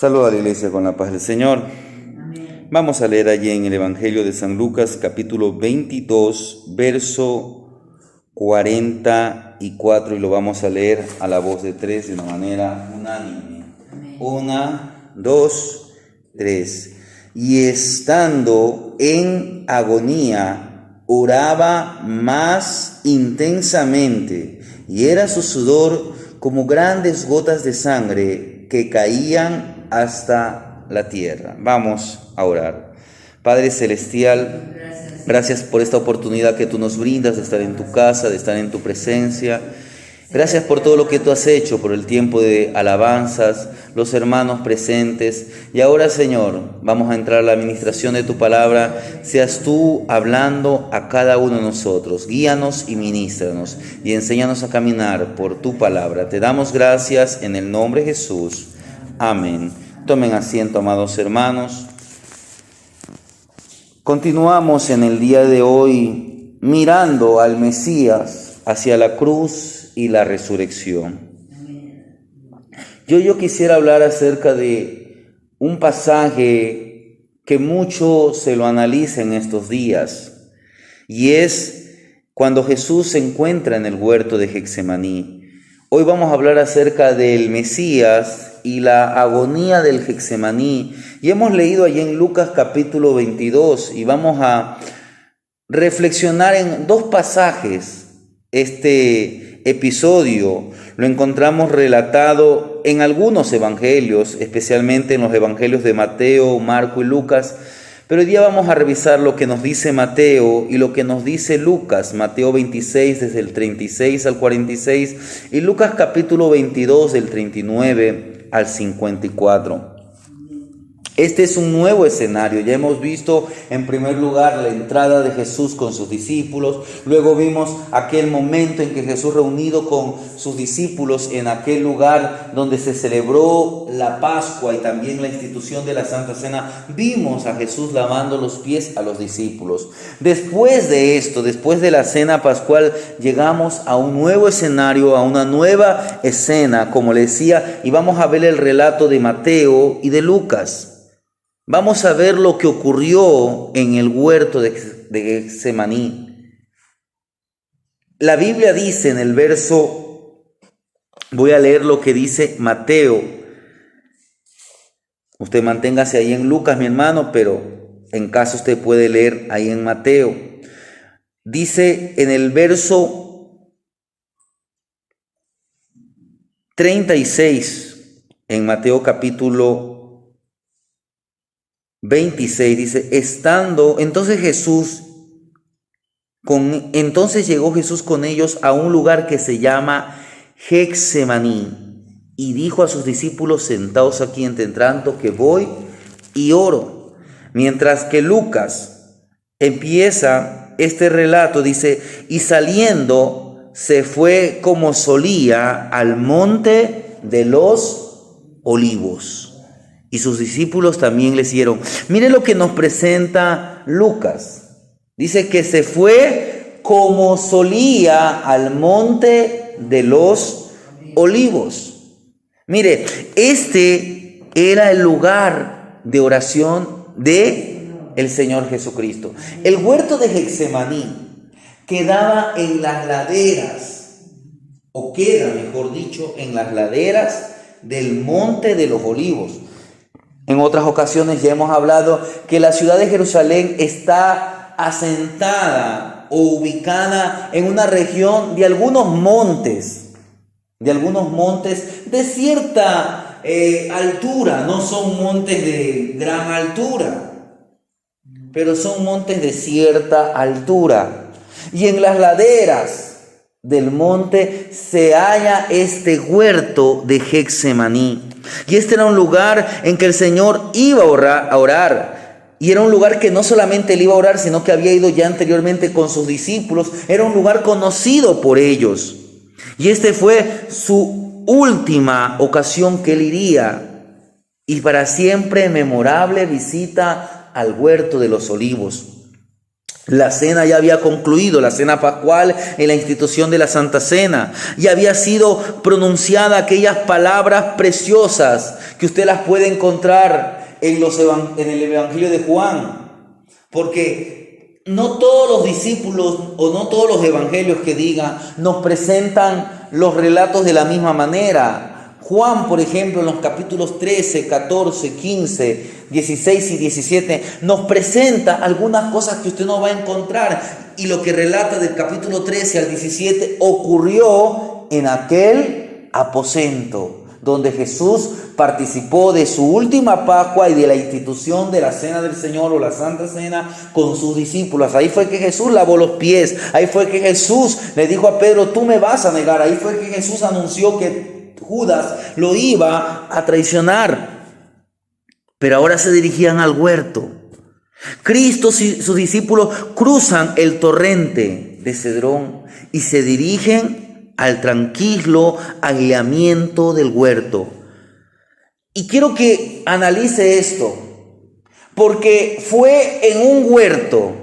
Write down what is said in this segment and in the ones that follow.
Saluda a la iglesia con la paz del Señor. Amén. Vamos a leer allí en el Evangelio de San Lucas, capítulo 22, verso 44, y lo vamos a leer a la voz de tres de una manera unánime. Amén. 1, 2, 3. Y estando en agonía, oraba más intensamente, y era su sudor como grandes gotas de sangre que caían hasta la tierra. Vamos a orar. Padre Celestial, gracias por esta oportunidad que tú nos brindas de estar en tu casa, de estar en tu presencia. Gracias por todo lo que tú has hecho, por el tiempo de alabanzas, los hermanos presentes. Y ahora, Señor, vamos a entrar a la administración de tu palabra. Seas tú hablando a cada uno de nosotros. Guíanos y ministranos y enséñanos a caminar por tu palabra. Te damos gracias en el nombre de Jesús. Amén. Tomen asiento, amados hermanos. Continuamos en el día de hoy mirando al Mesías hacia la cruz y la resurrección. Yo quisiera hablar acerca de un pasaje que mucho se lo analiza en estos días, y es cuando Jesús se encuentra en el huerto de Getsemaní. Hoy vamos a hablar acerca del Mesías y la agonía del Getsemaní, y hemos leído allí en Lucas capítulo 22, y vamos a reflexionar en dos pasajes. Este episodio lo encontramos relatado en algunos evangelios, especialmente en los evangelios de Mateo, Marco y Lucas, pero hoy día vamos a revisar lo que nos dice Mateo y lo que nos dice Lucas. Mateo 26 desde el 36 al 46 y Lucas capítulo 22 del 39 al 54. Este es un nuevo escenario. Ya hemos visto en primer lugar la entrada de Jesús con sus discípulos. Luego vimos aquel momento en que Jesús, reunido con sus discípulos en aquel lugar donde se celebró la Pascua y también la institución de la Santa Cena, vimos a Jesús lavando los pies a los discípulos. Después de esto, después de la cena pascual, llegamos a un nuevo escenario, a una nueva escena, como le decía, y vamos a ver el relato de Mateo y de Lucas. Vamos a ver lo que ocurrió en el huerto de Getsemaní. La Biblia dice en el verso, voy a leer lo que dice Mateo. Usted manténgase ahí en Lucas, mi hermano, pero en caso usted puede leer ahí en Mateo. Dice en el verso 36, en Mateo capítulo 26, dice, entonces llegó Jesús con ellos a un lugar que se llama Getsemaní, y dijo a sus discípulos: sentaos aquí entre tanto que voy y oro. Mientras que Lucas empieza este relato, dice, y saliendo se fue como solía al monte de los Olivos. Y sus discípulos también le siguieron. Mire lo que nos presenta Lucas. Dice que se fue como solía al monte de los Olivos. Mire, este era el lugar de oración de el Señor Jesucristo. El huerto de Getsemaní quedaba en las laderas, o queda, mejor dicho, en las laderas del monte de los Olivos. En otras ocasiones ya hemos hablado que la ciudad de Jerusalén está asentada o ubicada en una región de algunos montes de cierta altura. No son montes de gran altura, pero son montes de cierta altura. Y en las laderas del monte se halla este huerto de Getsemaní. Y este era un lugar en que el Señor iba a orar. Y era un lugar que no solamente él iba a orar, sino que había ido ya anteriormente con sus discípulos. Era un lugar conocido por ellos. Y este fue su última ocasión que él iría. Y para siempre memorable visita al huerto de los Olivos. La cena ya había concluido, la cena pascual en la institución de la Santa Cena. Ya había sido pronunciada aquellas palabras preciosas que usted las puede encontrar en el Evangelio de Juan. Porque no todos los discípulos o no todos los evangelios que digan nos presentan los relatos de la misma manera. Juan, por ejemplo, en los capítulos 13, 14, 15, 16 y 17, nos presenta algunas cosas que usted no va a encontrar. Y lo que relata del capítulo 13 al 17 ocurrió en aquel aposento, donde Jesús participó de su última Pascua y de la institución de la Cena del Señor o la Santa Cena con sus discípulos. Ahí fue que Jesús lavó los pies. Ahí fue que Jesús le dijo a Pedro, tú me vas a negar. Ahí fue que Jesús anunció que Judas lo iba a traicionar. Pero ahora se dirigían al huerto. Cristo y sus discípulos cruzan el torrente de Cedrón y se dirigen al tranquilo aislamiento del huerto. Y quiero que analice esto, porque fue en un huerto,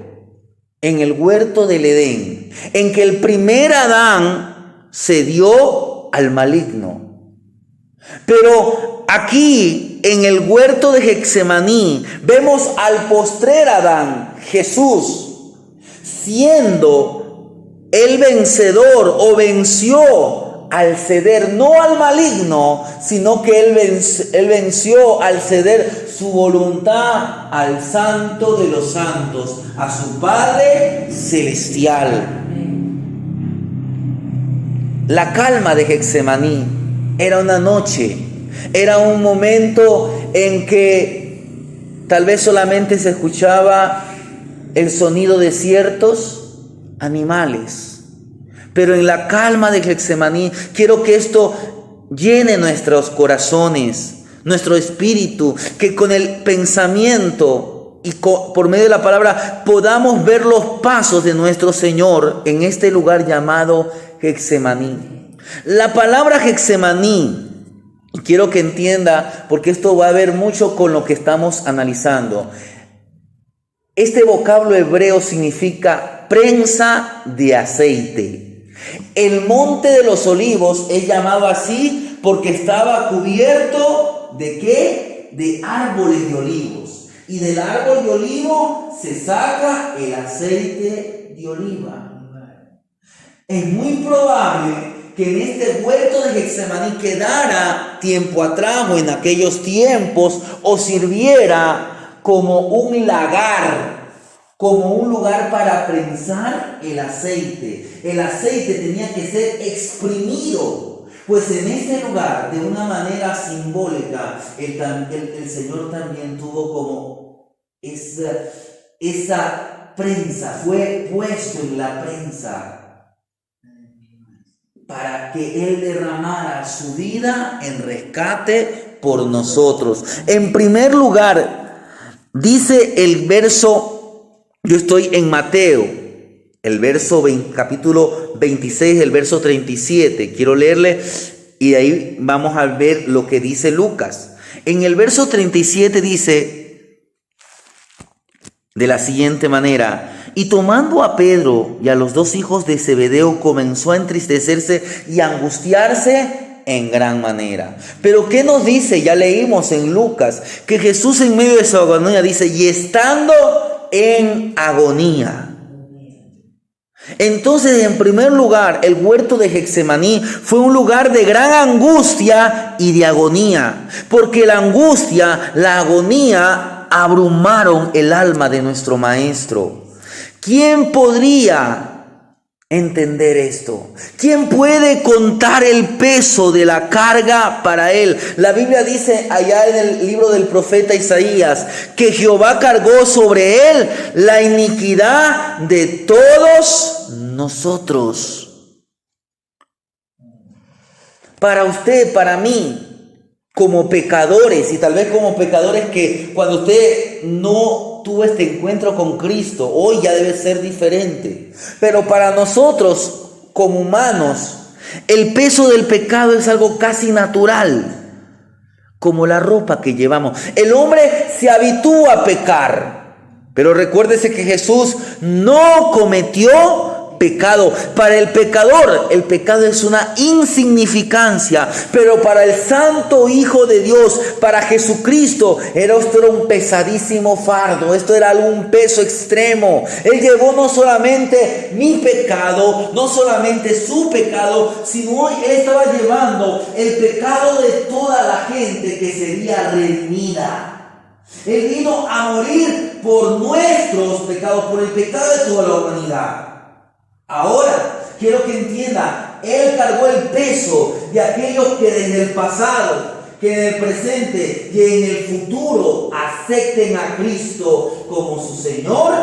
en el huerto del Edén, en que el primer Adán cedió al maligno. Pero aquí, en el huerto de Getsemaní, vemos al postrer Adán, Jesús, siendo el vencedor o venció al ceder, no al maligno, sino que él venció al ceder su voluntad al Santo de los Santos, a su Padre Celestial. La calma de Getsemaní era una noche, era un momento en que tal vez solamente se escuchaba el sonido de ciertos animales. Pero en la calma de Getsemaní, quiero que esto llene nuestros corazones, nuestro espíritu, que con el pensamiento y por medio de la palabra podamos ver los pasos de nuestro Señor en este lugar llamado Getsemaní. La palabra Getsemaní, y quiero que entienda, porque esto va a ver mucho con lo que estamos analizando. Este vocablo hebreo significa prensa de aceite. El monte de los olivos es llamado así porque estaba cubierto ¿de qué? De árboles de olivos. Y del árbol de olivo se saca el aceite de oliva. Es muy probable que en este huerto de Getsemaní quedara tiempo atrás o en aquellos tiempos o sirviera como un lagar, como un lugar para prensar el aceite. El aceite tenía que ser exprimido, pues en este lugar, de una manera simbólica, el Señor también tuvo como esa prensa, fue puesto en la prensa para que Él derramara su vida en rescate por nosotros. En primer lugar, dice el verso, yo estoy en Mateo, capítulo 26, el verso 37. Quiero leerle y de ahí vamos a ver lo que dice Lucas. En el verso 37 dice de la siguiente manera: y tomando a Pedro y a los dos hijos de Zebedeo, comenzó a entristecerse y a angustiarse en gran manera. Pero ¿qué nos dice? Ya leímos en Lucas que Jesús en medio de su agonía dice, y estando en agonía. Entonces, en primer lugar, el huerto de Getsemaní fue un lugar de gran angustia y de agonía, porque la angustia, la agonía abrumaron el alma de nuestro Maestro. ¿Quién podría entender esto? ¿Quién puede contar el peso de la carga para él? La Biblia dice allá en el libro del profeta Isaías que Jehová cargó sobre él la iniquidad de todos nosotros. Para usted, para mí, como pecadores, y tal vez como pecadores que cuando usted no tuvo este encuentro con Cristo, hoy ya debe ser diferente. Pero para nosotros, como humanos, el peso del pecado es algo casi natural, como la ropa que llevamos. El hombre se habitúa a pecar. Pero recuérdese que Jesús no cometió pecado. Para el pecador, el pecado es una insignificancia, pero para el Santo Hijo de Dios, para Jesucristo, esto era un pesadísimo fardo, esto era un peso extremo. Él llevó no solamente mi pecado, no solamente su pecado, sino Él estaba llevando el pecado de toda la gente que sería redimida. Él vino a morir por nuestros pecados, por el pecado de toda la humanidad. Ahora, quiero que entienda, Él cargó el peso de aquellos que desde el pasado, que en el presente y en el futuro acepten a Cristo como su Señor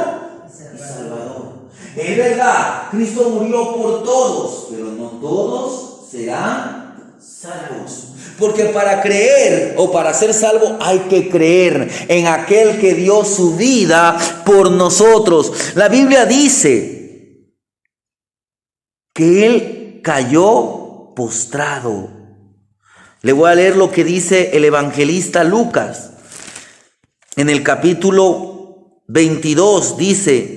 y Salvador. Es verdad, Cristo murió por todos, pero no todos serán salvos. Porque para creer o para ser salvo hay que creer en aquel que dio su vida por nosotros. La Biblia dice que Él cayó postrado. Le voy a leer lo que dice el evangelista Lucas. En el capítulo 22 dice,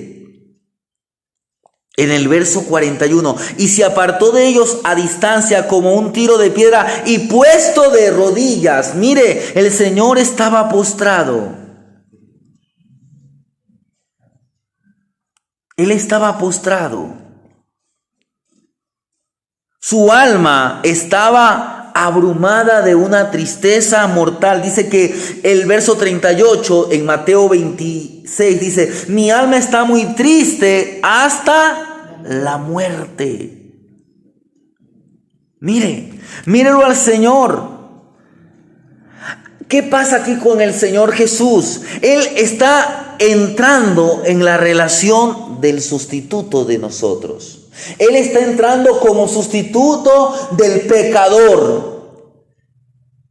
en el verso 41, y se apartó de ellos a distancia como un tiro de piedra y puesto de rodillas. Mire, el Señor estaba postrado. Él estaba postrado. Su alma estaba abrumada de una tristeza mortal. Dice que el verso 38 en Mateo 26 dice, mi alma está muy triste hasta la muerte. Mírelo al Señor. ¿Qué pasa aquí con el Señor Jesús? Él está entrando en la relación del sustituto de nosotros. Él está entrando como sustituto del pecador.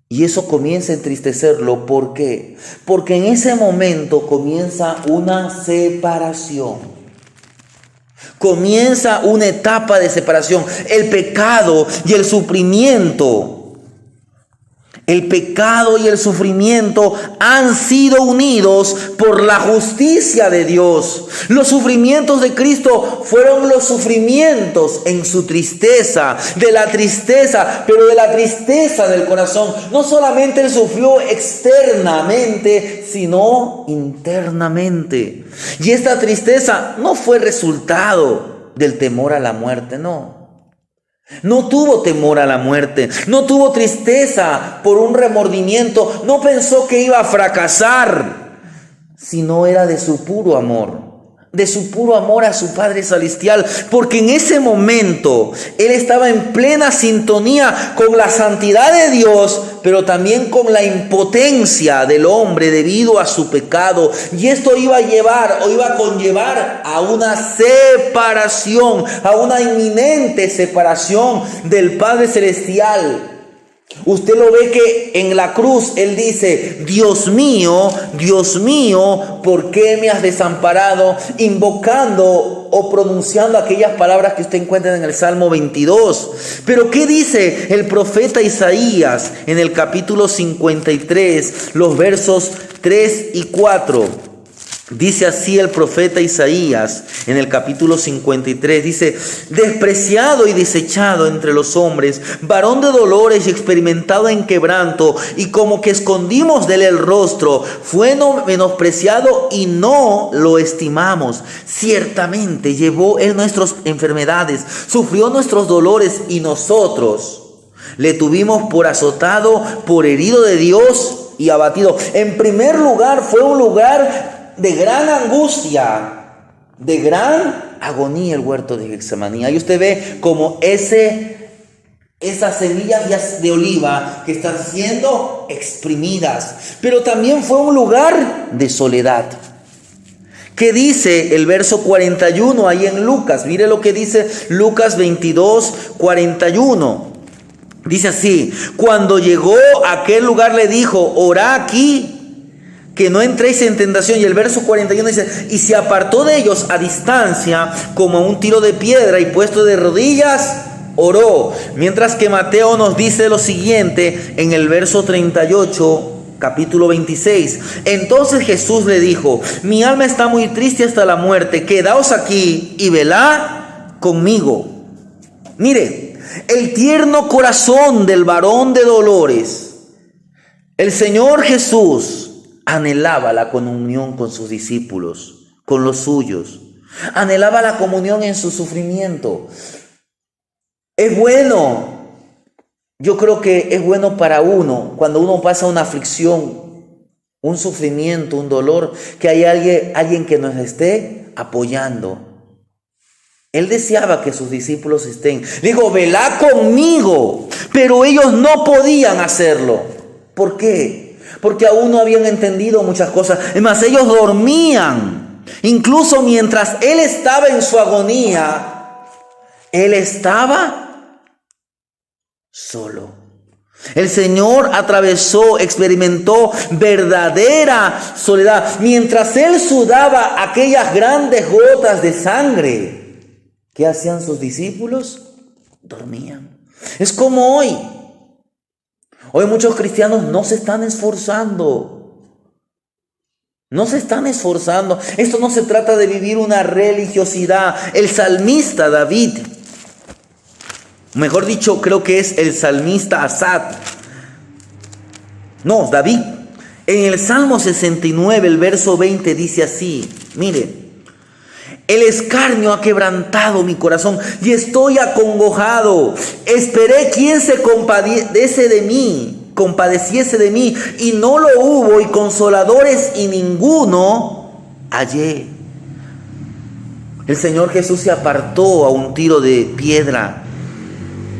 Y eso comienza a entristecerlo. ¿Por qué? Porque en ese momento comienza una separación. Comienza una etapa de separación. El pecado y el sufrimiento. El pecado y el sufrimiento han sido unidos por la justicia de Dios. Los sufrimientos de Cristo fueron los sufrimientos en su tristeza, pero de la tristeza del corazón. No solamente Él sufrió externamente, sino internamente. Y esta tristeza no fue resultado del temor a la muerte, no. No tuvo temor a la muerte, no tuvo tristeza por un remordimiento, no pensó que iba a fracasar, sino era de su puro amor a su Padre Celestial, porque en ese momento Él estaba en plena sintonía con la santidad de Dios, pero también con la impotencia del hombre debido a su pecado. Y esto iba a conllevar a una separación, a una inminente separación del Padre Celestial. Usted lo ve que en la cruz Él dice, Dios mío, ¿por qué me has desamparado? Invocando o pronunciando aquellas palabras que usted encuentra en el Salmo 22. Pero ¿qué dice el profeta Isaías en el capítulo 53, los versos 3 y 4? Dice así el profeta Isaías en el capítulo 53, dice, despreciado y desechado entre los hombres, varón de dolores y experimentado en quebranto, y como que escondimos de él el rostro, fue menospreciado y no lo estimamos. Ciertamente llevó él nuestras enfermedades, sufrió nuestros dolores y nosotros le tuvimos por azotado, por herido de Dios y abatido. En primer lugar, fue un lugar de gran angustia, de gran agonía el huerto de Getsemaní. Ahí usted ve como esas semillas de oliva que están siendo exprimidas. Pero también fue un lugar de soledad. ¿Qué dice el verso 41 ahí en Lucas? Mire lo que dice Lucas 22, 41. Dice así, cuando llegó a aquel lugar le dijo, orá aquí, que no entréis en tentación. Y el verso 41 dice, y se apartó de ellos a distancia como a un tiro de piedra y puesto de rodillas oró. Mientras que Mateo nos dice lo siguiente en el verso 38, capítulo 26. Entonces Jesús le dijo: mi alma está muy triste hasta la muerte, quedaos aquí y velad conmigo. Mire, el tierno corazón del varón de dolores. El Señor Jesús anhelaba la comunión con sus discípulos, con los suyos. Anhelaba la comunión en su sufrimiento. Es bueno, yo creo que es bueno para uno, cuando uno pasa una aflicción, un sufrimiento, un dolor, que hay alguien que nos esté apoyando. Él deseaba que sus discípulos estén. Dijo: velad conmigo. Pero ellos no podían hacerlo. ¿Por qué? Porque aún no habían entendido muchas cosas. Es más, ellos dormían. Incluso mientras él estaba en su agonía, él estaba solo. El Señor experimentó verdadera soledad. Mientras él sudaba aquellas grandes gotas de sangre, ¿qué hacían sus discípulos? Dormían. Es como hoy. Hoy muchos cristianos no se están esforzando. No se están esforzando. Esto no se trata de vivir una religiosidad. El salmista David, mejor dicho, creo que es el salmista Asaf. No, David. En el Salmo 69, el verso 20 dice así. Mire: el escarnio ha quebrantado mi corazón y estoy acongojado. Esperé quien se compadeciese de mí, y no lo hubo, y consoladores y ninguno hallé. El Señor Jesús se apartó a un tiro de piedra,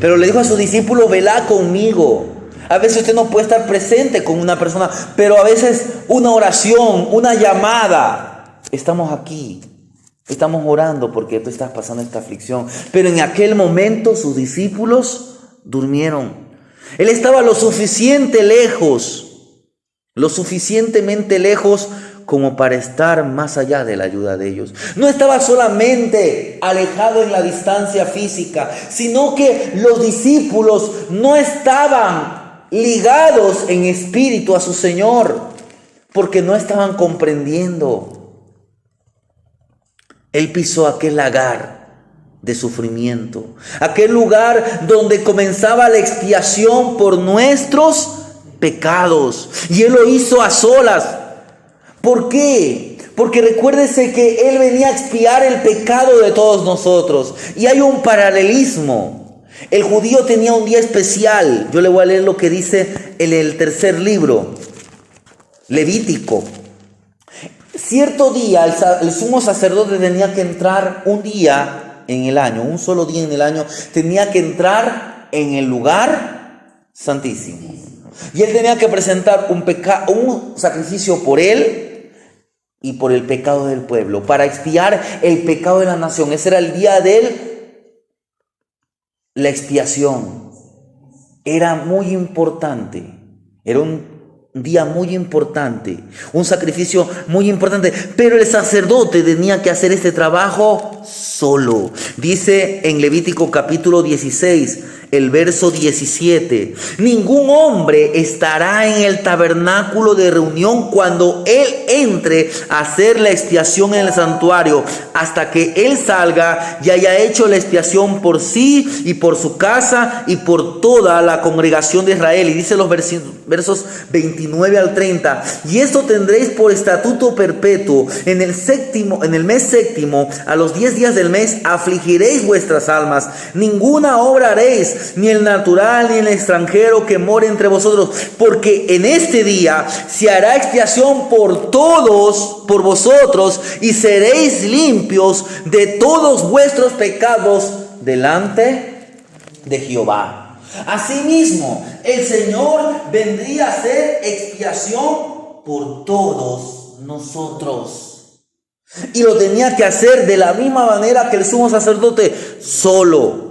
pero le dijo a sus discípulos: velad conmigo. A veces usted no puede estar presente con una persona, pero a veces una oración, una llamada. Estamos aquí. Estamos orando porque tú estás pasando esta aflicción. Pero en aquel momento sus discípulos durmieron. Él estaba lo suficientemente lejos como para estar más allá de la ayuda de ellos. No estaba solamente alejado en la distancia física, sino que los discípulos no estaban ligados en espíritu a su Señor, porque no estaban comprendiendo. Él pisó aquel lagar de sufrimiento, aquel lugar donde comenzaba la expiación por nuestros pecados. Y Él lo hizo a solas. ¿Por qué? Porque recuérdese que Él venía a expiar el pecado de todos nosotros. Y hay un paralelismo. El judío tenía un día especial. Yo le voy a leer lo que dice en el tercer libro, Levítico. Cierto día el sumo sacerdote tenía que entrar un día en el año, un solo día en el año, tenía que entrar en el lugar santísimo. Y él tenía que presentar un sacrificio por él y por el pecado del pueblo, para expiar el pecado de la nación. Ese era el día de la expiación. Era muy importante, era un día muy importante, un sacrificio muy importante, pero el sacerdote tenía que hacer este trabajo solo. Dice en Levítico capítulo 16, el verso 17: ningún hombre estará en el tabernáculo de reunión cuando él entre a hacer la expiación en el santuario, hasta que él salga y haya hecho la expiación por sí y por su casa y por toda la congregación de Israel. Y dice los versos 29 al 30: y esto tendréis por estatuto perpetuo: en el mes séptimo, a los 10 días del mes, afligiréis vuestras almas. Ninguna obra haréis, ni el natural ni el extranjero que more entre vosotros, porque en este día se hará expiación por vosotros, y seréis limpios de todos vuestros pecados delante de Jehová. Asimismo, el Señor vendría a hacer expiación por todos nosotros, y lo tenía que hacer de la misma manera que el sumo sacerdote, solo.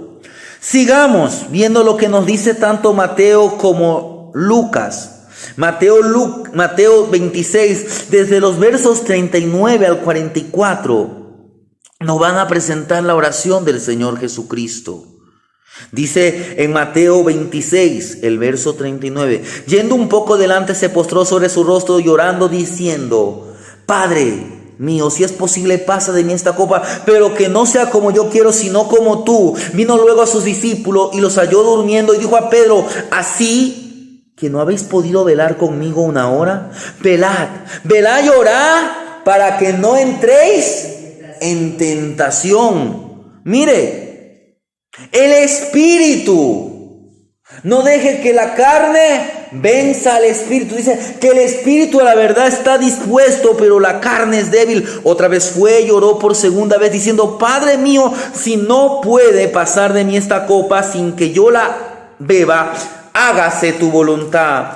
Sigamos viendo lo que nos dice tanto Mateo como Lucas. Mateo 26, desde los versos 39 al 44, nos van a presentar la oración del Señor Jesucristo. Dice en Mateo 26, el verso 39, yendo un poco delante se postró sobre su rostro llorando diciendo: Padre mío, si es posible, pasa de mí esta copa, pero que no sea como yo quiero, sino como tú. Vino luego a sus discípulos y los halló durmiendo y dijo a Pedro: así que no habéis podido velar conmigo una hora. Velad y orad para que no entréis en tentación. Mire, el espíritu. No deje que la carne venza al espíritu. Dice que el espíritu a la verdad está dispuesto, pero la carne es débil. Otra vez fue y oró por segunda vez diciendo: Padre mío, si no puede pasar de mí esta copa sin que yo la beba, hágase tu voluntad.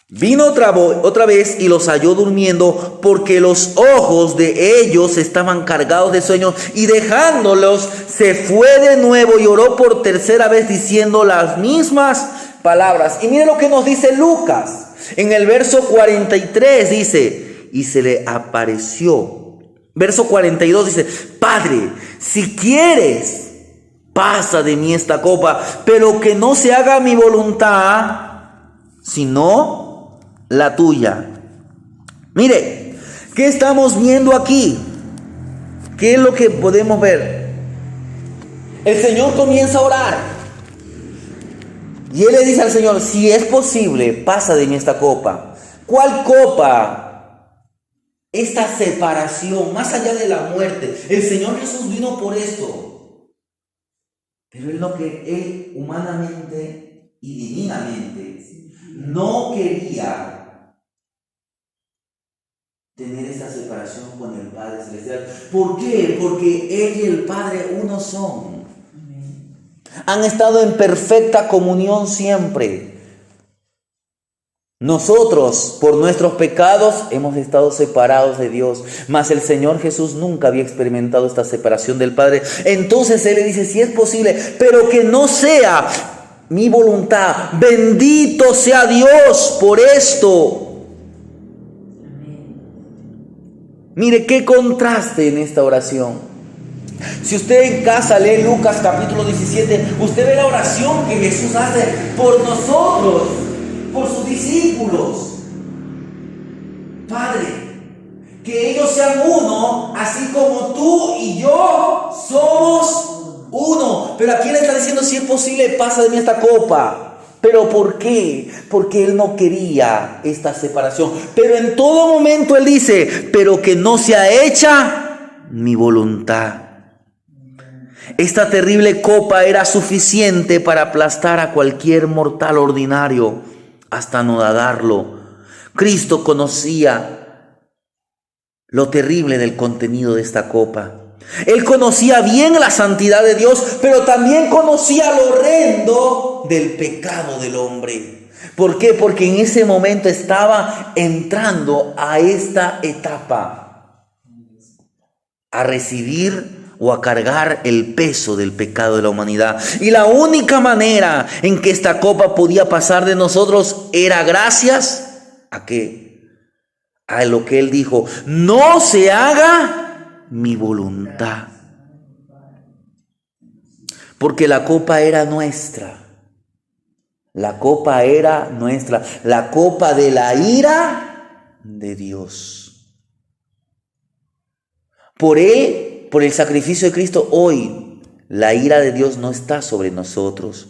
Vino otra vez y los halló durmiendo, porque los ojos de ellos estaban cargados de sueño, y dejándolos se fue de nuevo y oró por tercera vez diciendo las mismas palabras. Y mire lo que nos dice Lucas en el verso 43, dice: y se le apareció. Verso 42 dice: Padre, si quieres, pasa de mí esta copa, pero que no se haga mi voluntad, sino la tuya. Mire, ¿qué estamos viendo aquí? ¿Qué es lo que podemos ver? El Señor comienza a orar y Él le dice al Señor: si es posible, pasa de mí esta copa. ¿Cuál copa? Esta separación, más allá de la muerte. El Señor Jesús vino por esto, pero Él humanamente y divinamente no quería tener esta separación con el Padre Celestial. ¿Por qué? Porque Él y el Padre uno son. Han estado en perfecta comunión siempre. Nosotros, por nuestros pecados, hemos estado separados de Dios, mas el Señor Jesús nunca había experimentado esta separación del Padre. Entonces Él le dice: si es posible, pero que no sea mi voluntad. Bendito sea Dios por esto. Mire qué contraste en esta oración. Si usted en casa lee Lucas capítulo 17, usted ve la oración que Jesús hace por nosotros, por sus discípulos. Padre, que ellos sean uno, así como tú y yo somos uno. Pero aquí le está diciendo: si es posible, pasa de mí esta copa. ¿Pero por qué? Porque Él no quería esta separación. Pero en todo momento Él dice: pero que no sea hecha mi voluntad. Esta terrible copa era suficiente para aplastar a cualquier mortal ordinario hasta anodadarlo. Cristo conocía lo terrible del contenido de esta copa. Él conocía bien la santidad de Dios, pero también conocía lo horrendo del pecado del hombre. ¿Por qué? Porque en ese momento estaba entrando a esta etapa, a recibir o a cargar el peso del pecado de la humanidad. Y la única manera en que esta copa podía pasar de nosotros era gracias a ¿qué? A lo que Él dijo: no se haga mi voluntad. Porque la copa era nuestra. La copa era nuestra. La copa de la ira de Dios. Por Él, por el sacrificio de Cristo, hoy la ira de Dios no está sobre nosotros.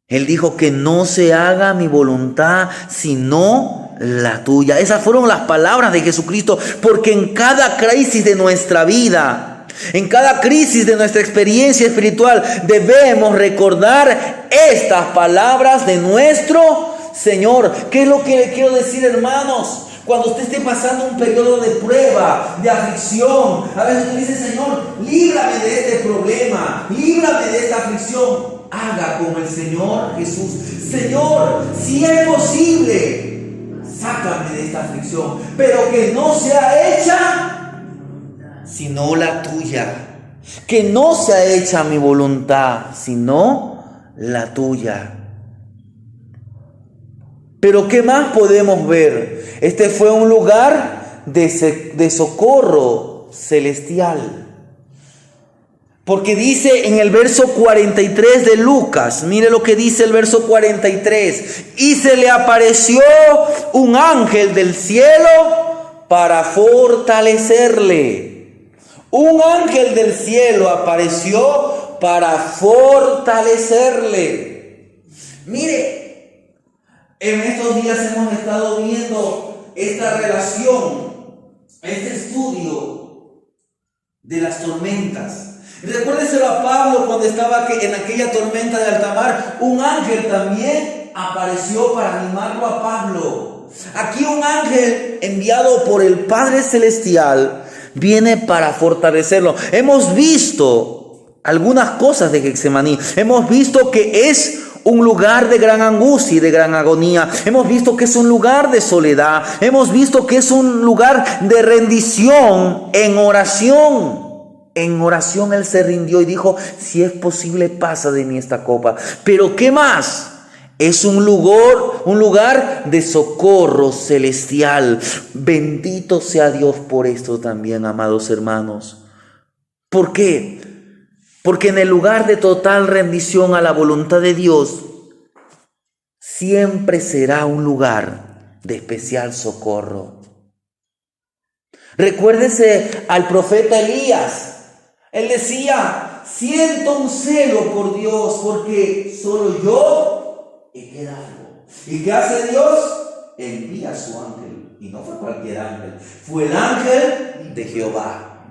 Él dijo: que no se haga mi voluntad, sino la tuya. Esas fueron las palabras de Jesucristo, porque en cada crisis de nuestra vida, en cada crisis de nuestra experiencia espiritual, debemos recordar estas palabras de nuestro Señor. ¿Qué es lo que le quiero decir, hermanos? Cuando usted esté pasando un periodo de prueba, de aflicción, a veces usted dice: Señor, líbrame de este problema, líbrame de esta aflicción. Haga como el Señor Jesús: Señor, si es posible, sácame de esta aflicción, pero que no sea hecha sino la tuya. Que no sea hecha mi voluntad, sino la tuya. Pero ¿qué más podemos ver? Este fue un lugar de socorro celestial. Porque dice en el verso 43 de Lucas, mire lo que dice el verso 43, y se le apareció un ángel del cielo para fortalecerle. Un ángel del cielo apareció para fortalecerle. Mire, en estos días hemos estado viendo esta relación, este estudio de las tormentas. Recuérdeselo a Pablo cuando estaba en aquella tormenta de alta mar. Un ángel también apareció para animarlo a Pablo. Aquí un ángel enviado por el Padre Celestial viene para fortalecerlo. Hemos visto algunas cosas de Getsemaní. Hemos visto que es un lugar de gran angustia y de gran agonía. Hemos visto que es un lugar de soledad. Hemos visto que es un lugar de rendición en oración. En oración él se rindió y dijo, si es posible, pasa de mí esta copa. Pero ¿qué más? Es un lugar de socorro celestial. Bendito sea Dios por esto también, amados hermanos. ¿Por qué? Porque en el lugar de total rendición a la voluntad de Dios, siempre será un lugar de especial socorro. Recuérdese al profeta Elías. Él decía, siento un celo por Dios, porque solo yo he quedado. ¿Y qué hace Dios? Envía a su ángel. Y no fue cualquier ángel, fue el ángel de Jehová.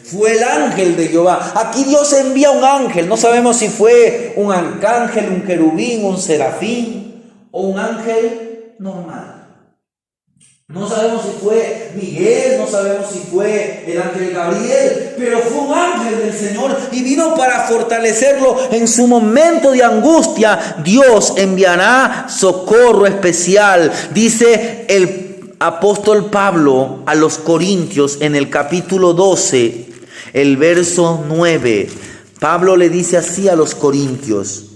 Fue el ángel de Jehová. Aquí Dios envía un ángel. No sabemos si fue un arcángel, un querubín, un serafín o un ángel normal. No sabemos si fue Miguel, no sabemos si fue el ángel Gabriel, pero fue un ángel del Señor y vino para fortalecerlo en su momento de angustia. Dios enviará socorro especial. Dice el apóstol Pablo a los Corintios en el capítulo 12, el verso 9. Pablo le dice así a los Corintios: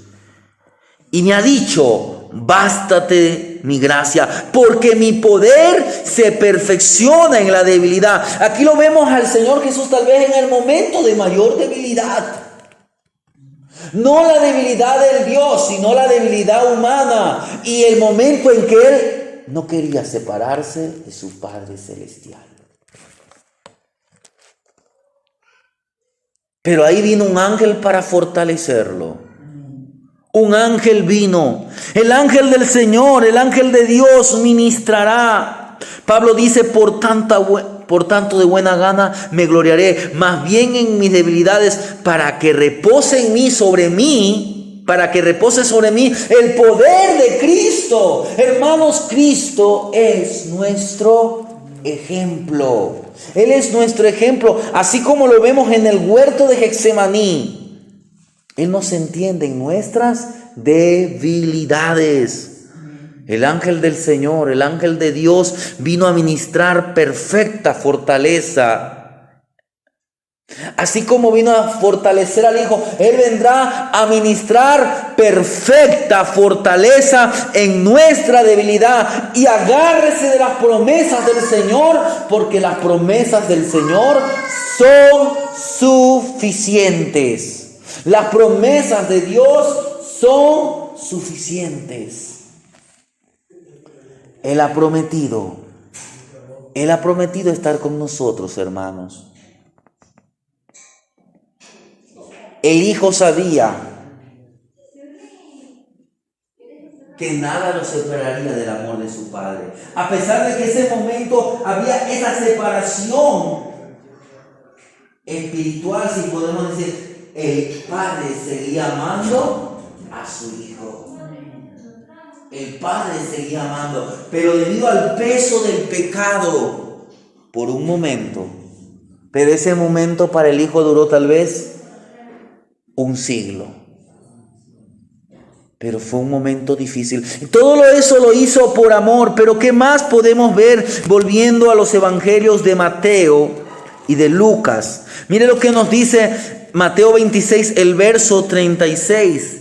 y me ha dicho, bástate mi gracia, porque mi poder se perfecciona en la debilidad. Aquí lo vemos al Señor Jesús tal vez en el momento de mayor debilidad. No la debilidad del Dios, sino la debilidad humana. Y el momento en que Él no quería separarse de su Padre Celestial. Pero ahí vino un ángel para fortalecerlo. Un ángel vino, el ángel del Señor, el ángel de Dios ministrará. Pablo dice, por tanto de buena gana me gloriaré, más bien en mis debilidades, para que repose sobre mí el poder de Cristo. Hermanos, Cristo es nuestro ejemplo. Él es nuestro ejemplo, así como lo vemos en el huerto de Getsemaní. Él nos entiende en nuestras debilidades. El ángel del Señor, el ángel de Dios, vino a ministrar perfecta fortaleza. Así como vino a fortalecer al Hijo, Él vendrá a ministrar perfecta fortaleza en nuestra debilidad. Y agárrese de las promesas del Señor, porque las promesas del Señor son suficientes. Las promesas de Dios son suficientes. Él ha prometido estar con nosotros, hermanos. El Hijo sabía que nada lo separaría del amor de su Padre. A pesar de que en ese momento había esa separación espiritual, si podemos decir, el Padre seguía amando a su Hijo. El Padre seguía amando, pero debido al peso del pecado, por un momento, pero ese momento para el Hijo duró tal vez un siglo. Pero fue un momento difícil. Todo eso lo hizo por amor. Pero ¿qué más podemos ver volviendo a los evangelios de Mateo y de Lucas? Mire lo que nos dice Mateo 26, el verso 36.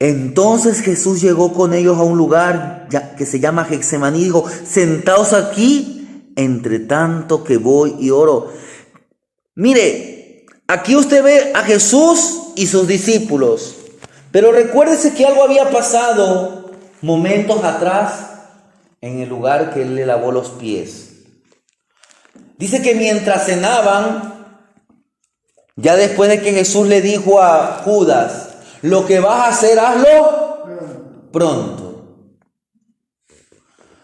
Entonces Jesús llegó con ellos a un lugar que se llama Getsemaní y dijo, sentaos aquí entre tanto que voy y oro. Mire, aquí usted ve a Jesús y sus discípulos, pero recuérdese que algo había pasado momentos atrás en el lugar que él le lavó los pies. Dice que mientras cenaban, ya después de que Jesús le dijo a Judas, lo que vas a hacer, hazlo pronto.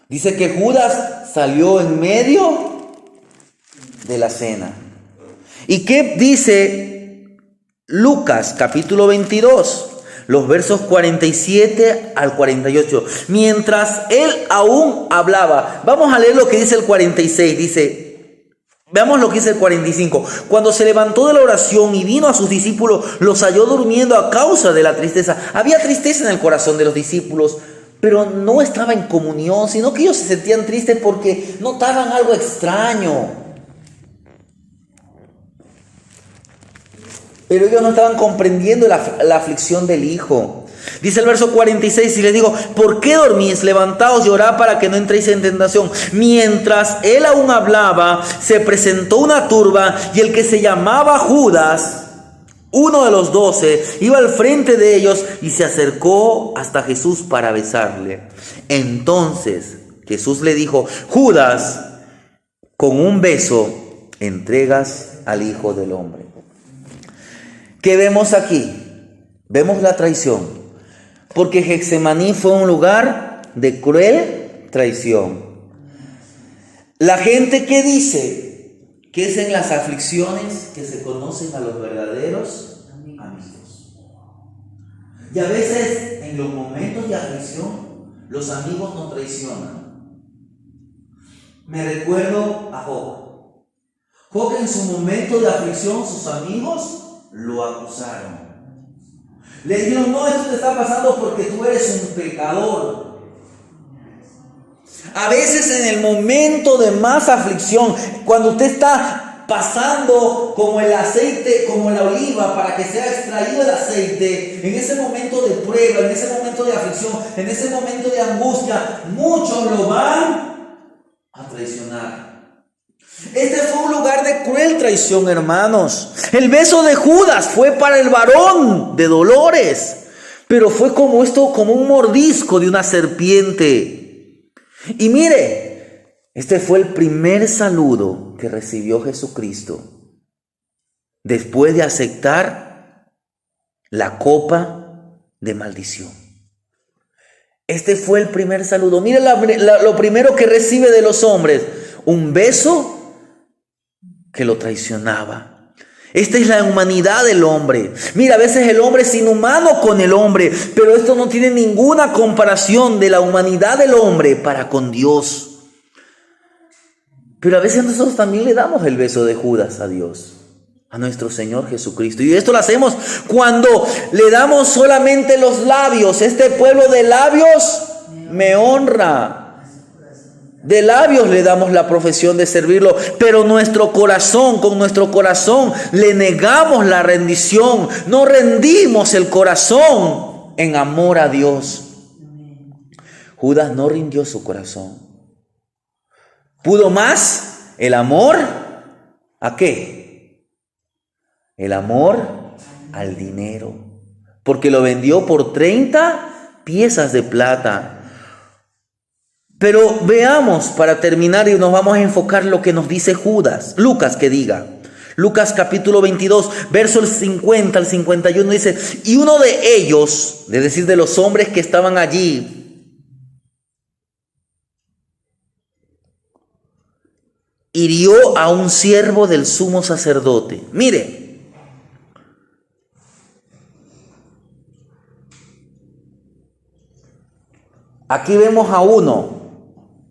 Dice que Judas salió en medio de la cena. ¿Y qué dice Lucas capítulo 22? Los versos 47 al 48. Mientras él aún hablaba. Vamos a leer lo que dice el 46. Veamos lo que dice el 45. Cuando se levantó de la oración y vino a sus discípulos, los halló durmiendo a causa de la tristeza. Había tristeza en el corazón de los discípulos, pero no estaba en comunión, sino que ellos se sentían tristes porque notaban algo extraño. Pero ellos no estaban comprendiendo la aflicción del Hijo. Dice el verso 46, y les digo, ¿por qué dormís? Levantaos y orad para que no entréis en tentación. Mientras él aún hablaba, se presentó una turba, y el que se llamaba Judas, uno de los 12, iba al frente de ellos y se acercó hasta Jesús para besarle. Entonces Jesús le dijo, Judas, con un beso entregas al Hijo del Hombre. ¿Qué vemos aquí? Vemos la traición. Porque Getsemaní fue un lugar de cruel traición. La gente que dice que es en las aflicciones que se conocen a los verdaderos amigos. Y a veces en los momentos de aflicción los amigos nos traicionan. Me recuerdo a Job. Job en su momento de aflicción sus amigos lo acusaron. Le dijeron, no, esto te está pasando porque tú eres un pecador. A veces en el momento de más aflicción, cuando usted está pasando como el aceite, como la oliva, para que sea extraído el aceite, en ese momento de prueba, en ese momento de aflicción, en ese momento de angustia, muchos lo van a traicionar. Este fue un lugar de cruel traición, hermanos. El beso de Judas fue para el varón de dolores, pero fue como un mordisco de una serpiente. Y mire, este fue el primer saludo que recibió Jesucristo después de aceptar la copa de maldición. Este fue el primer saludo. Mire lo primero que recibe de los hombres, un beso que lo traicionaba. Esta es la humanidad del hombre. Mira, a veces el hombre es inhumano con el hombre, pero esto no tiene ninguna comparación de la humanidad del hombre para con Dios. Pero a veces nosotros también le damos el beso de Judas a Dios, a nuestro Señor Jesucristo. Y esto lo hacemos cuando le damos solamente los labios. Este pueblo de labios me honra. De labios le damos la profesión de servirlo, pero con nuestro corazón le negamos la rendición. No rendimos el corazón en amor a Dios. Judas no rindió su corazón. ¿Pudo más el amor? ¿A qué? El amor al dinero. Porque lo vendió por 30 piezas de plata. Pero veamos, para terminar, y nos vamos a enfocar lo que nos dice Lucas que diga. Lucas capítulo 22, versos 50 al 51 dice, y uno de ellos, es decir, de los hombres que estaban allí, hirió a un siervo del sumo sacerdote. Mire, aquí vemos a uno.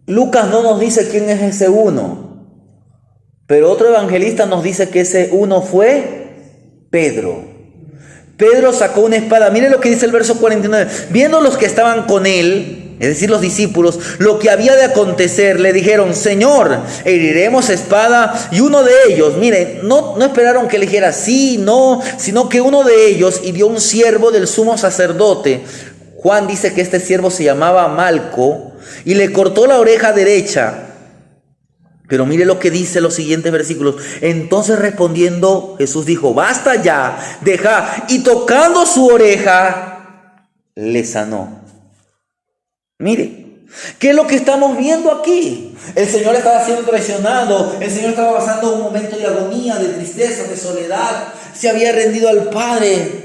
Lucas no nos dice quién es ese uno, pero otro evangelista nos dice que ese uno fue Pedro. Pedro sacó una espada. Mire lo que dice el verso 49. Viendo los que estaban con él, es decir, los discípulos, lo que había de acontecer, le dijeron, Señor, heriremos espada. Y uno de ellos, mire, no esperaron que le dijera sí, no, sino que uno de ellos hirió un siervo del sumo sacerdote. Juan dice que este siervo se llamaba Malco y le cortó la oreja derecha. Pero mire lo que dice los siguientes versículos. Entonces respondiendo Jesús dijo: basta ya, deja. Y tocando su oreja, le sanó. Mire, ¿qué es lo que estamos viendo aquí? El Señor estaba siendo traicionado. El Señor estaba pasando un momento de agonía, de tristeza, de soledad. Se había rendido al Padre.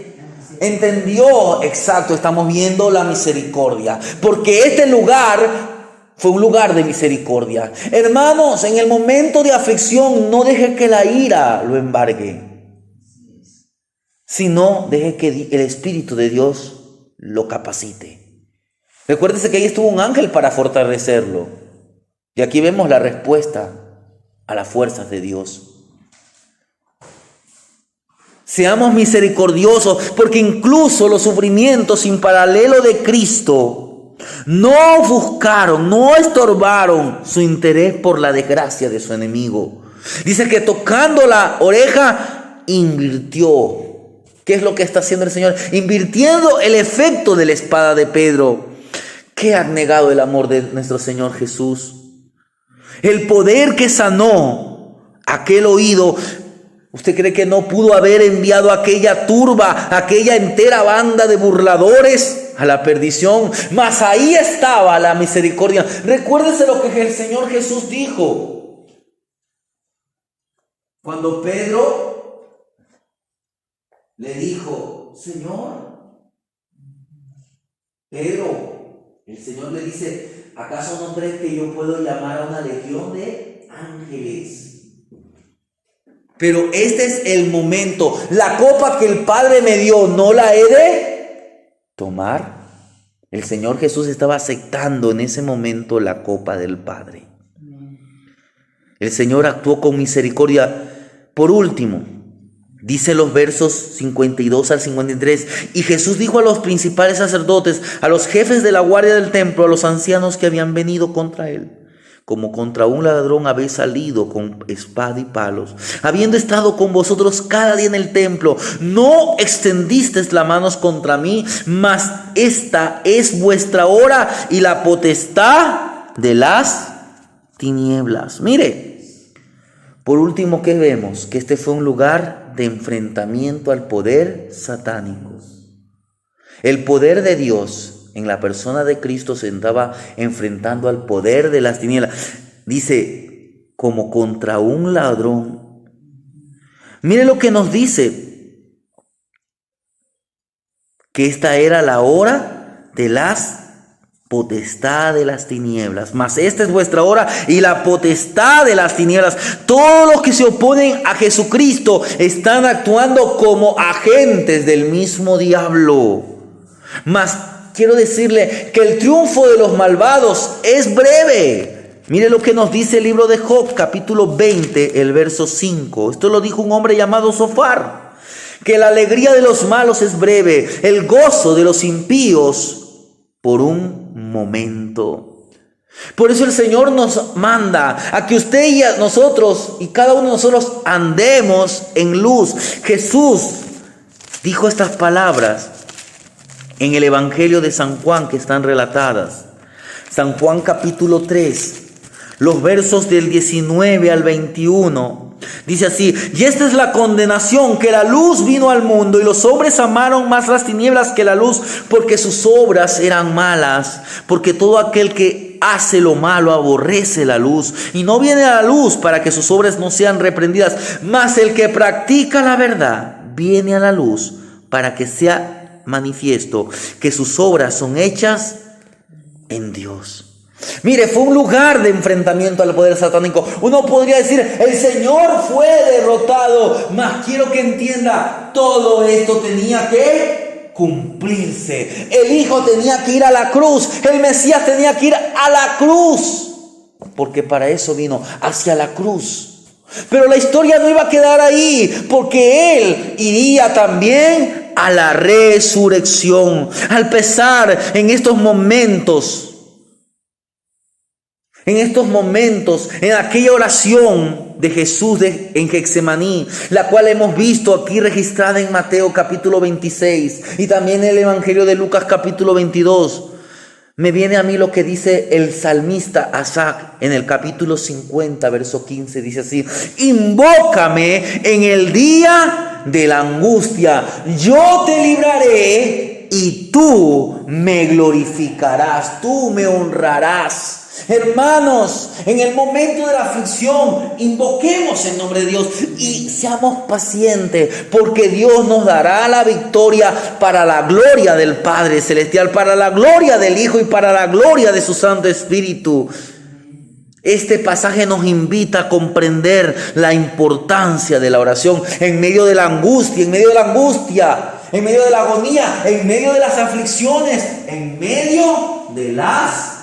Entendió, exacto, estamos viendo la misericordia. Porque este lugar fue un lugar de misericordia. Hermanos, en el momento de aflicción, no deje que la ira lo embargue, sino deje que el Espíritu de Dios lo capacite. Recuérdese que ahí estuvo un ángel para fortalecerlo. Y aquí vemos la respuesta a las fuerzas de Dios. Seamos misericordiosos, porque incluso los sufrimientos sin paralelo de Cristo no ofuscaron, no estorbaron su interés por la desgracia de su enemigo. Dice que tocando la oreja, invirtió. ¿Qué es lo que está haciendo el Señor? Invirtiendo el efecto de la espada de Pedro. ¿Qué ha negado el amor de nuestro Señor Jesús? El poder que sanó aquel oído. ¿Usted cree que no pudo haber enviado aquella turba, aquella entera banda de burladores a la perdición? Mas ahí estaba la misericordia. Recuérdese lo que el Señor Jesús dijo. Cuando Pedro le dijo: Señor, Pedro, el Señor le dice: ¿acaso no crees que yo puedo llamar a una legión de ángeles? Pero este es el momento. La copa que el Padre me dio, ¿no la he de tomar? El Señor Jesús estaba aceptando en ese momento la copa del Padre. El Señor actuó con misericordia. Por último, dice los versos 52 al 53. Y Jesús dijo a los principales sacerdotes, a los jefes de la guardia del templo, a los ancianos que habían venido contra él: como contra un ladrón habéis salido con espada y palos, habiendo estado con vosotros cada día en el templo. No extendisteis las manos contra mí, mas esta es vuestra hora y la potestad de las tinieblas. Mire, por último, ¿qué vemos? Que este fue un lugar de enfrentamiento al poder satánico. El poder de Dios en la persona de Cristo se estaba enfrentando al poder de las tinieblas. Dice, como contra un ladrón. Mire lo que nos dice, que esta era la hora de las potestad de las tinieblas. Mas esta es vuestra hora y la potestad de las tinieblas. Todos los que se oponen a Jesucristo están actuando como agentes del mismo diablo. Mas quiero decirle que el triunfo de los malvados es breve. Mire lo que nos dice el libro de Job, capítulo 20, el verso 5. Esto lo dijo un hombre llamado Sofar. Que la alegría de los malos es breve, el gozo de los impíos por un momento. Por eso el Señor nos manda a que usted y a nosotros y cada uno de nosotros andemos en luz. Jesús dijo estas palabras en el Evangelio de San Juan, que están relatadas. San Juan capítulo 3, los versos del 19 al 21. Dice así: y esta es la condenación, que la luz vino al mundo y los hombres amaron más las tinieblas que la luz, porque sus obras eran malas. Porque todo aquel que hace lo malo aborrece la luz y no viene a la luz para que sus obras no sean reprendidas. Mas el que practica la verdad viene a la luz para que sea manifiesto que sus obras son hechas en Dios. Mire, fue un lugar de enfrentamiento al poder satánico. Uno podría decir: el Señor fue derrotado. Mas quiero que entienda, todo esto tenía que cumplirse. El Hijo tenía que ir a la cruz. El Mesías tenía que ir a la cruz, porque para eso vino, hacia la cruz. Pero la historia no iba a quedar ahí, porque Él iría también a la resurrección. Al pesar en estos momentos, en aquella oración de Jesús en Getsemaní, la cual hemos visto aquí registrada en Mateo capítulo 26 y también en el Evangelio de Lucas capítulo 22. Me viene a mí lo que dice el salmista Asaf en el capítulo 50, verso 15. Dice así: invócame en el día de la angustia, yo te libraré y tú me glorificarás, tú me honrarás. Hermanos, en el momento de la aflicción, invoquemos el nombre de Dios y seamos pacientes, porque Dios nos dará la victoria para la gloria del Padre Celestial, para la gloria del Hijo y para la gloria de su Santo Espíritu. Este pasaje nos invita a comprender la importancia de la oración en medio de la angustia, en medio de la agonía, en medio de las aflicciones, en medio de las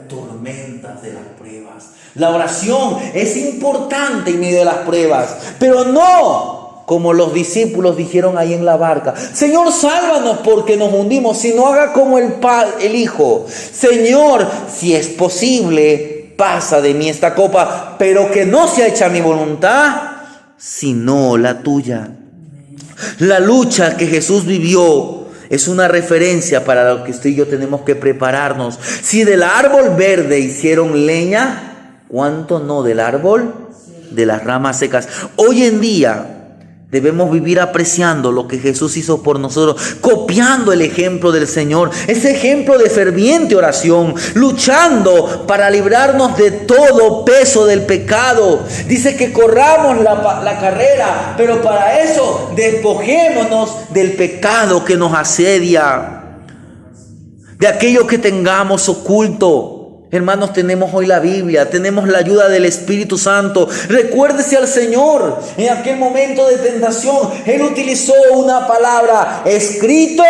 tormentas, de las pruebas. La oración es importante en medio de las pruebas, pero no como los discípulos dijeron ahí en la barca: Señor, sálvanos porque nos hundimos, sino haga como el Hijo. Señor, si es posible, pasa de mí esta copa, pero que no sea hecha mi voluntad, sino la tuya. La lucha que Jesús vivió es una referencia para lo que usted y yo tenemos que prepararnos. Si del árbol verde hicieron leña, ¿cuánto no del árbol de las ramas secas? Hoy en día debemos vivir apreciando lo que Jesús hizo por nosotros, copiando el ejemplo del Señor, ese ejemplo de ferviente oración, luchando para librarnos de todo peso del pecado. Dice que corramos la carrera, pero para eso despojémonos del pecado que nos asedia, de aquello que tengamos oculto. Hermanos, tenemos hoy la Biblia, tenemos la ayuda del Espíritu Santo. Recuérdese al Señor en aquel momento de tentación. Él utilizó una palabra: escrito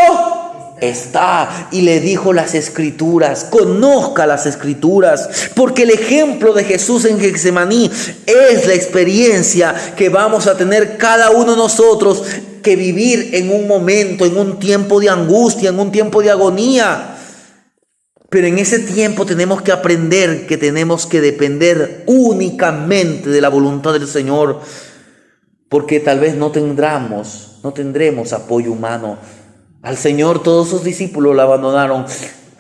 está, y le dijo las Escrituras. Conozca las Escrituras, porque el ejemplo de Jesús en Getsemaní es la experiencia que vamos a tener cada uno de nosotros que vivir en un momento, en un tiempo de angustia, en un tiempo de agonía. Pero en ese tiempo tenemos que aprender que tenemos que depender únicamente de la voluntad del Señor, porque tal vez no tendremos apoyo humano. Al Señor todos sus discípulos lo abandonaron.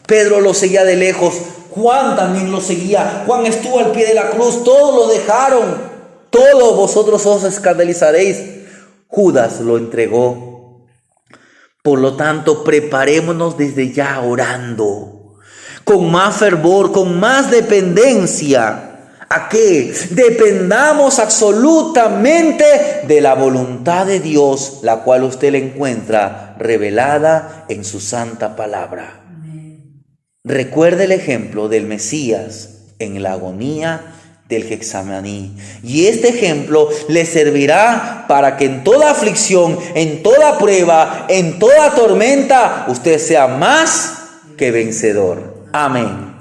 Pedro lo seguía de lejos. Juan también lo seguía. Juan estuvo al pie de la cruz. Todos lo dejaron. Todos vosotros os escandalizaréis. Judas lo entregó. Por lo tanto, preparémonos desde ya orando, con más fervor, con más dependencia. ¿A qué? Dependamos absolutamente de la voluntad de Dios, la cual usted le encuentra revelada en su santa palabra. Amén. Recuerde el ejemplo del Mesías en la agonía del Getsemaní, y este ejemplo le servirá para que en toda aflicción, en toda prueba, en toda tormenta, usted sea más que vencedor. Amén.